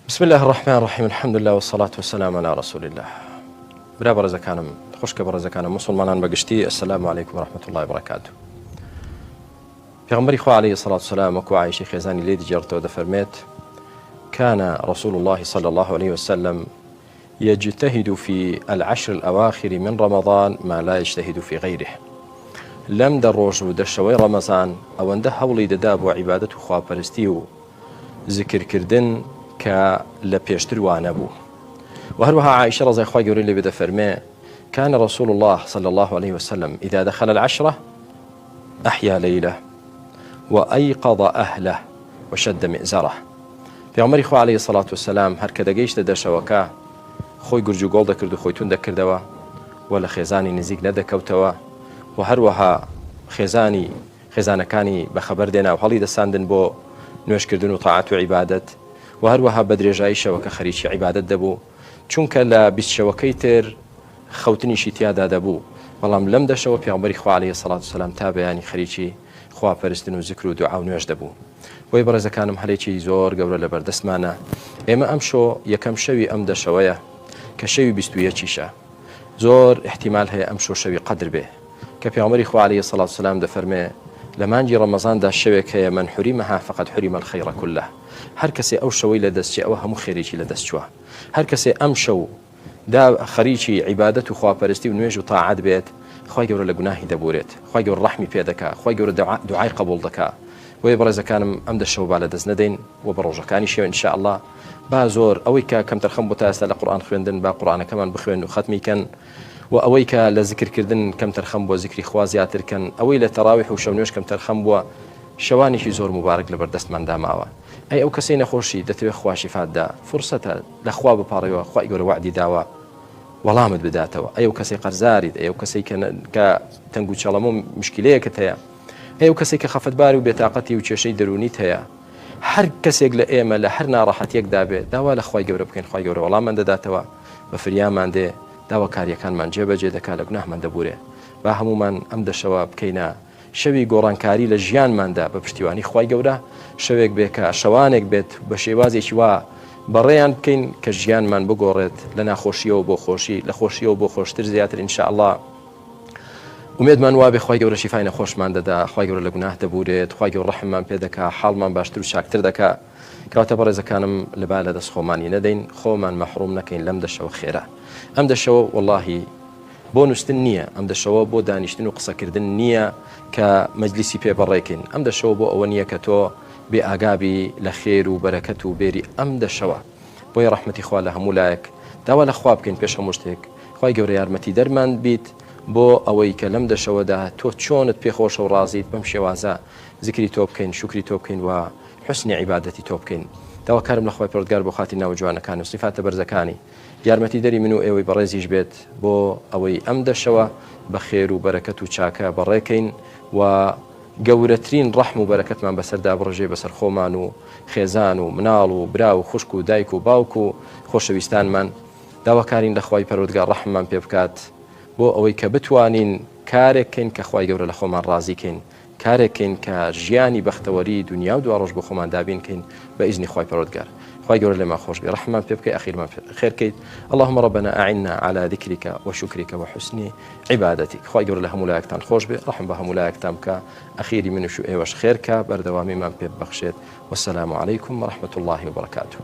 بسم الله الرحمن الرحيم الحمد لله والصلاة والسلام على رسول الله. برا برزكانم خوشك برزكانم مسلمان بقشتي السلام عليكم ورحمة الله وبركاته. پیغمبر خو عليه الصلاة والسلام وكو عائشة خزاني ليدي جرتو دفرميت كان رسول الله صلى الله عليه وسلم يجتهد في العشر الأواخر من رمضان ما لا يجتهد في غيره. لم دروج ودشوي رمضان أو انده هولي دداب وعبادة خواه پرستي ذكر كردن كلبيشتر وانبو. وهروها عائشة رضي الله عنها اللي بدا فرمي كان رسول الله صلى الله عليه وسلم إذا دخل العشرة أحيا ليلة وأيقظ أهله وشد مئزره. في عمر إخوة عليه الصلاة والسلام هركذا جيش لدى شوكا خوي قرجو قول دكرد خوي تون دكردوا ولا خيزاني نزيق ندكوتوا وهروها خيزانة كاني بخبر دينا وهلي دساندن بو نوش كردن وطاعة وعبادة وهروها بدرجاي شوكا خريشي عبادة دبو چونك لا بيس شوكيتر خوتني شتيادا دبو والله لم دشوا في عمر إخوة عليه الصلاة والسلام تابع يعني خريشي خوا پرستن و ذکر و دعا و نوێژ دەبوو. بۆی بەڕێزەکانم هەلێکی زۆر گەورە لە بەردەستمانە. ئێمە ئەمشۆ یەکەم شەوی ئەم دەشەوەیە کە شەوی 21 زۆر احتیمال هەیە ئەم شۆ شەوی قەدر بێ کە پێغەمبەری خوا عەلەیهی سەڵات وسەلام دەفەرمێ لە مانگی ڕەمەزاندا شەوێک هەیە من حوریمەها فەقەد حوریم الخەیڕ کله. هەر کەسێ ئەو شەوەی لە دەستچێ ئەوە هەموو خێرێکی لە دەست چووە. هەر کەسێ ئەم شەو دا خەریکی عیبادەت و خواپەرستی و نوێژ و تاعەت بێت خوای گەورە لە گوناهی دەبورێت، خوای گەورە ڕەحمی پێ دەکا، خوای گەورە دوعای قبول دەکا. بۆیە بەڕێزەکانم ئەم دەشەو با لە دەست نەدەین و بە ڕۆژەکانی شێوە ئینشا ئەڵڵا با زۆر ئەوەی کە کەم تەرخەم بۆ تا ئێستا لە قورئان خوێندن با قورئانەکەمان بخوێن و ختمیکەن و ئەوەی کە لە ذکرکردن کەم تەرخەم بۆ ذکری خوا زیاترکەن، ئەوەی لە تەراویح و شەو نوێژ کەم تەرخەم بووە شەوانێکی زۆر مبارەک لە بەردەستماندا ماوە. ئەی ئەو کەسەی نەخۆشی دەتەوێت خوا شیفاتدا فرسەتە لە خوا بپاڕێەوە، خوای گەورە وعدی داوە وەڵامت بداتەوە. ئەو کەسەی قەرزاریت، ئەو کەسەی کە تەنگ و چەڵەم و مشکلەیەکت هەیە، ئەو کەسێک کە خەفتباری و بێتاقەتی و کێشەی دەرونیت هەیە، هەر کەسێک لە ئێمە لە هەر ناڕەحەتیەکدا بێت داوا لە خوای گەورە بکەین، خوای گەورە وەڵاممان دەداتەوە، بە فریامان دێ، داوا کاریەکانمان جێبەجێ دەکات، لە گوناهمان دەبورێ. با هەمومان ئەم دەشەوە بکەینە شەوی گۆڕانکاری لە ژیانماندا بە پشتیوانی خوای گەورە، شەوێک بێت کە شەوانێک بێت بە شێوازێکی وا بەڕێیان بکەین کە ژیانمان بگۆڕێت لە ناخۆشیەوە بۆ خۆشی، لە خۆشیەوە بۆ خۆشتر زیاتر ئینشا ئەڵڵا. ومێدمان وابێ خوای گەورە شیفای نەخۆشمان دەدا، خوای گەورە لە گوناه دەبورێت، خوای گەورە ڕەحممان پێ دەکا، حاڵمان باشتر و چاکتر دەکا. کەواتە بەڕێزەکانم لەبا لە دەست خۆمانی نەدەین، خۆمان مەحروم نەکەین لەم دەشەوە خێرە. ئەم دەشەوە وەڵڵاهی بۆ نووسن نییە، ئەم دەشەوە بۆ دانیشتن و قسەکردن نییە کە مەجلیسی پێ بەڕێکین. ئەم دەشەوە بۆ ئەوە نییە کە تۆ بێ ئاگابی لە خێر و بەرەکەت و بێری ئەم دەشەوە. بۆیە ڕەحمەتی خوا لە هەموو لایەک داوا لە خوا بکەین پێش هەموو شتێک، خوای گەورە یارمەتی دەرمان بیت بۆ ئەوەی کە لەم دەشەوەدا تۆ چۆنت پێخۆشە و ڕازیت بەم شێوازە ذکری تۆ بکەین، شکری تۆ بکەین و حوسنی عیبادەتی تۆ بکەین. داواکارم لە خوای پەروەردگار بۆ خاتی ناو جوانەکان و صفاتە بەرزەکانی یارمەتی دەری من و ئێوەی بەڕێزیش بێت بۆ ئەوەی ئەم دەشەوە بە خێر و بەرەکەت و چاکە بەڕێکەین و گەورەترین ڕەحم و بەرەکەتمان بەسەردا بڕژێ بەسەر خۆمان و خێزان و مناڵ و برا و خوشک و دایک و باوک و خۆشەویستانمان. داواکارین لە خوای پەروەردگار ڕەحممان پێ بکات بۆ ئەوەی کە بتوانین کارێکین کە خوای گەورە لە خۆمان ڕازیکەین، کارێکین کە ژیانی بەختەوەری دنیا و دوا ڕۆژ بۆ خۆمان دابینکەین بە ئیزنی خوای پەروەردگار. خوای گەورە لێمان خۆش بێ، ڕەحممان پێ بکەی، ئەخیرمان خێر کەیت. اللهم ربنا أعنا على ذكرك وشكرك وحسن عبادتك. خوای گەورە لە هەموو لایەکتان خۆش بێ، ڕەحم بە هەموو لایەکتان بکە، ئەخیری منش و ئێوەش خێر کە بەردەوامیمان پێ ببەخشێت. والسلام عليكم ورحمة الله وبركاته.